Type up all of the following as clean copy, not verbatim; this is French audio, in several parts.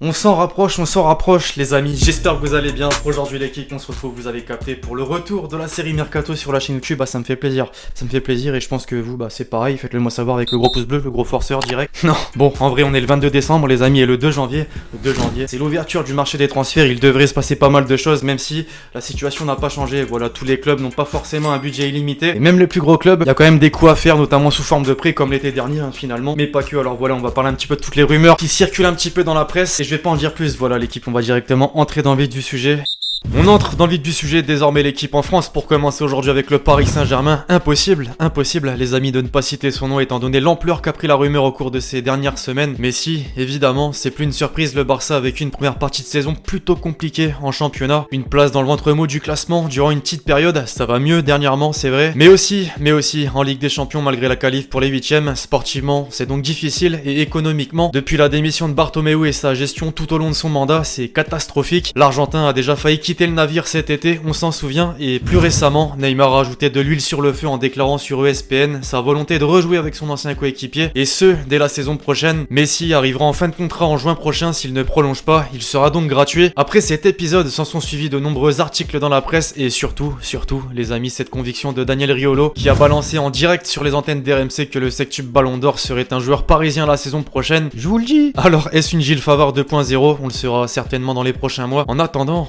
On s'en rapproche les amis, j'espère que vous allez bien. Aujourd'hui l'équipe, on se retrouve, vous avez capté, pour le retour de la série Mercato sur la chaîne YouTube. Ça me fait plaisir et je pense que vous, c'est pareil, faites-le moi savoir avec le gros pouce bleu, le gros forceur direct. Non, bon, en vrai on est le 22 décembre les amis et le 2 janvier, c'est l'ouverture du marché des transferts. Il devrait se passer pas mal de choses même si la situation n'a pas changé. Voilà, tous les clubs n'ont pas forcément un budget illimité et même les plus gros clubs, il y a quand même des coups à faire, notamment sous forme de prêt comme l'été dernier finalement, mais pas que. Alors voilà, on va parler un petit peu de toutes les rumeurs qui circulent un petit peu dans la presse et je vais pas en dire plus. Voilà l'équipe, on va directement entrer dans le vif du sujet. On entre dans le vif du sujet, désormais l'équipe en France pour commencer aujourd'hui avec le Paris Saint-Germain. Impossible les amis de ne pas citer son nom étant donné l'ampleur qu'a pris la rumeur au cours de ces dernières semaines. Mais si, évidemment, c'est plus une surprise, le Barça avec une première partie de saison plutôt compliquée en championnat. Une place dans le ventre mou du classement durant une petite période, ça va mieux dernièrement c'est vrai. Mais aussi en Ligue des Champions malgré la qualif pour les 8ème, sportivement c'est donc difficile et économiquement, depuis la démission de Bartomeu et sa gestion tout au long de son mandat, c'est catastrophique. L'Argentin a déjà failli quitter le navire cet été, on s'en souvient, et plus récemment, Neymar a ajouté de l'huile sur le feu en déclarant sur ESPN sa volonté de rejouer avec son ancien coéquipier, et ce, dès la saison prochaine. Messi arrivera en fin de contrat en juin prochain s'il ne prolonge pas, il sera donc gratuit. Après cet épisode, s'en sont suivis de nombreux articles dans la presse, et surtout, les amis, cette conviction de Daniel Riolo, qui a balancé en direct sur les antennes d'RMC que le sextuple Ballon d'Or serait un joueur parisien la saison prochaine. Je vous le dis. Alors, est-ce une Gilles Favard 2.0? On le saura certainement dans les prochains mois. En attendant,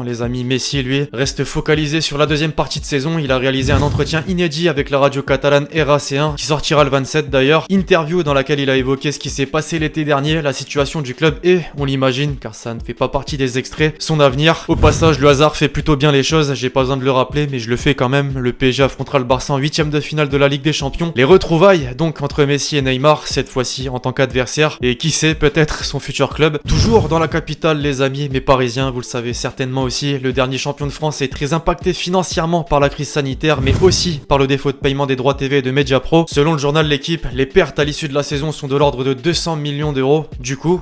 les amis, Messi, lui, reste focalisé sur la deuxième partie de saison. Il a réalisé un entretien inédit avec la radio catalane RAC1, qui sortira le 27 d'ailleurs. Interview dans laquelle il a évoqué ce qui s'est passé l'été dernier, la situation du club et, on l'imagine, car ça ne fait pas partie des extraits, son avenir. Au passage, le hasard fait plutôt bien les choses, j'ai pas besoin de le rappeler, mais je le fais quand même. Le PSG affrontera le Barça en 8ème de finale de la Ligue des Champions. Les retrouvailles, donc, entre Messi et Neymar, cette fois-ci en tant qu'adversaire, et qui sait, peut-être son futur club. Toujours dans la capitale, les amis, mais parisiens, vous le savez certainement aussi, le dernier champion de France est très impacté financièrement par la crise sanitaire, mais aussi par le défaut de paiement des droits TV de Mediapro. Selon le journal L'Équipe, les pertes à l'issue de la saison sont de l'ordre de 200 millions d'euros. Du coup,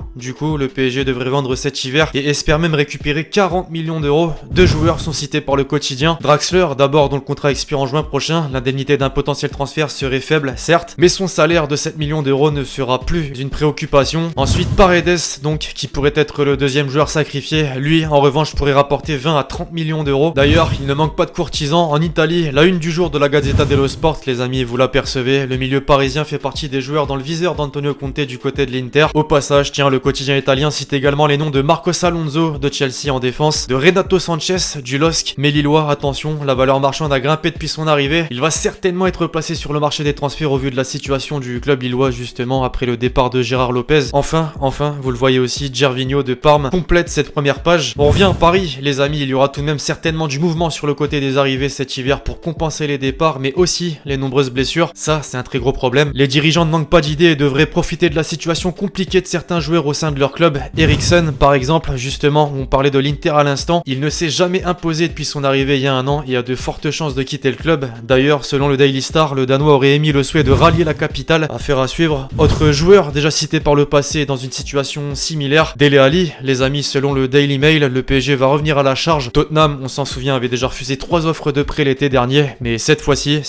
le PSG devrait vendre cet hiver et espère même récupérer 40 millions d'euros. Deux joueurs sont cités par le quotidien. Draxler, d'abord, dont le contrat expire en juin prochain. L'indemnité d'un potentiel transfert serait faible, certes, mais son salaire de 7 millions d'euros ne sera plus une préoccupation. Ensuite, Paredes, donc, qui pourrait être le deuxième joueur sacrifié. Lui, en revanche, pourrait rapporter 20 à 30 millions d'euros. D'ailleurs, il ne manque pas de courtisans. En Italie, la une du jour de la Gazzetta dello Sport, les amis, vous l'apercevez, le milieu parisien fait partie des joueurs dans le viseur d'Antonio Conte du côté de l'Inter. Au passage, tiens, le quotidien italien cite également les noms de Marcos Alonso de Chelsea en défense, de Renato Sanchez du LOSC, mais lillois, attention, la valeur marchande a grimpé depuis son arrivée. Il va certainement être placé sur le marché des transferts au vu de la situation du club lillois justement après le départ de Gérard Lopez. Enfin, vous le voyez aussi, Gervinho de Parme complète cette première page. On revient à Paris, les amis, il y aura tout de même certainement du mouvement sur le côté des arrivées cet hiver pour compenser les départs, mais aussi les nombreuses blessures. Ça, c'est un très gros problème. Les dirigeants ne manquent pas d'idées et devraient profiter de la situation compliquée de certains joueurs au sein de leur club. Eriksen, par exemple, justement, on parlait de l'Inter à l'instant, il ne s'est jamais imposé depuis son arrivée il y a un an et a de fortes chances de quitter le club. D'ailleurs, selon le Daily Star, le Danois aurait émis le souhait de rallier la capitale. Affaire à suivre. Autre joueur déjà cité par le passé dans une situation similaire, Dele Alli, les amis, selon le Daily Mail, le PSG va revenir à la charge. Tottenham, on s'en souvient, avait déjà refusé 3 offres de prêt l'été dernier, mais cette fois-ci,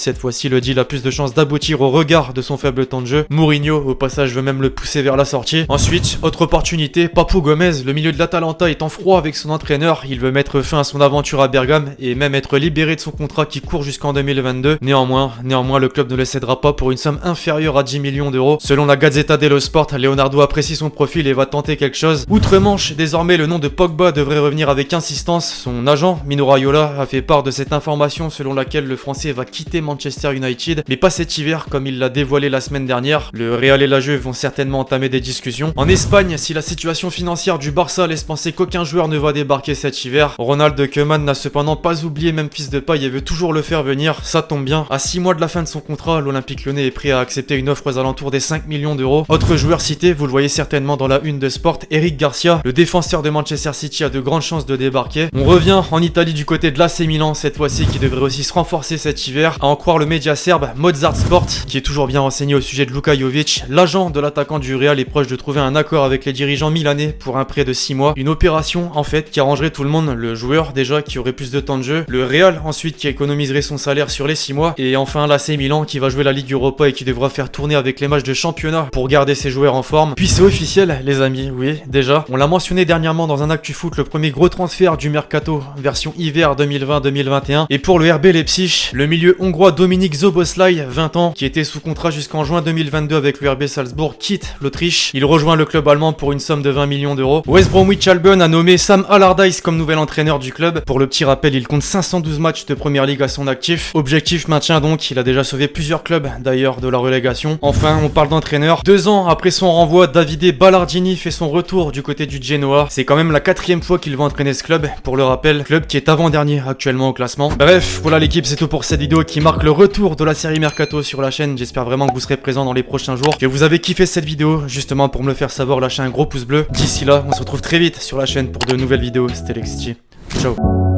le deal a plus de chances d'aboutir au regard de son faible temps de jeu. Mourinho, au passage, veut même le pousser vers la sortie. Ensuite, autre opportunité, Papou Gomez, le milieu de l'Atalanta est en froid avec son entraîneur, il veut mettre fin à son aventure à Bergame et même être libéré de son contrat qui court jusqu'en 2022. Néanmoins, le club ne le cédera pas pour une somme inférieure à 10 millions d'euros. Selon la Gazzetta dello Sport, Leonardo apprécie son profil et va tenter quelque chose. Outre-Manche, désormais le nom de Pogba devrait revenir avec insistance. Son agent, Mino Raiola, a fait part de cette information selon laquelle le Français va quitter Manchester United, mais pas cet hiver comme il l'a dévoilé la semaine dernière. Le Real et la Juve vont certainement entamer des discussions. En Espagne, si la situation financière du Barça laisse penser qu'aucun joueur ne va débarquer cet hiver, Ronald Koeman n'a cependant pas oublié Memphis Depay et veut toujours le faire venir. Ça tombe bien. À 6 mois de la fin de son contrat, l'Olympique Lyonnais est prêt à accepter une offre aux alentours des 5 millions d'euros. Autre joueur cité, vous le voyez certainement dans la une de Sport, Eric Garcia, le défenseur de Manchester City a de grandes chances de débarquer débarqué. On revient en Italie du côté de l'AC Milan cette fois-ci, qui devrait aussi se renforcer cet hiver. À en croire le média serbe Mozart Sport, qui est toujours bien renseigné au sujet de Luka Jovic. L'agent de l'attaquant du Real est proche de trouver un accord avec les dirigeants milanais pour un prêt de 6 mois. Une opération en fait qui arrangerait tout le monde, le joueur déjà qui aurait plus de temps de jeu, le Real ensuite qui économiserait son salaire sur les 6 mois, et enfin l'AC Milan qui va jouer la Ligue Europa et qui devra faire tourner avec les matchs de championnat pour garder ses joueurs en forme. Puis c'est officiel les amis, oui déjà, on l'a mentionné dernièrement dans un Actu Foot, le premier gros transfert du mercato version hiver 2020-2021, et pour le RB Leipzig, le milieu hongrois Dominik Szoboszlai, 20 ans, qui était sous contrat jusqu'en juin 2022 avec le RB Salzbourg, quitte l'Autriche. Il rejoint le club allemand pour une somme de 20 millions d'euros. West Bromwich Albion a nommé Sam Allardyce comme nouvel entraîneur du club. Pour le petit rappel, il compte 512 matchs de première ligue à son actif. Objectif maintien donc, il a déjà sauvé plusieurs clubs d'ailleurs de la relégation. Enfin, on parle d'entraîneur. 2 ans après son renvoi, Davide Ballardini fait son retour du côté du Genoa. C'est quand même la 4e fois qu'il va entraîner ce club, pour le rappel, club qui est avant-dernier actuellement au classement. Bref, voilà l'équipe, c'est tout pour cette vidéo qui marque le retour de la série Mercato sur la chaîne. J'espère vraiment que vous serez présents dans les prochains jours, que vous avez kiffé cette vidéo. Justement, pour me le faire savoir, lâchez un gros pouce bleu. D'ici là, on se retrouve très vite sur la chaîne pour de nouvelles vidéos. C'était Lexity. Ciao.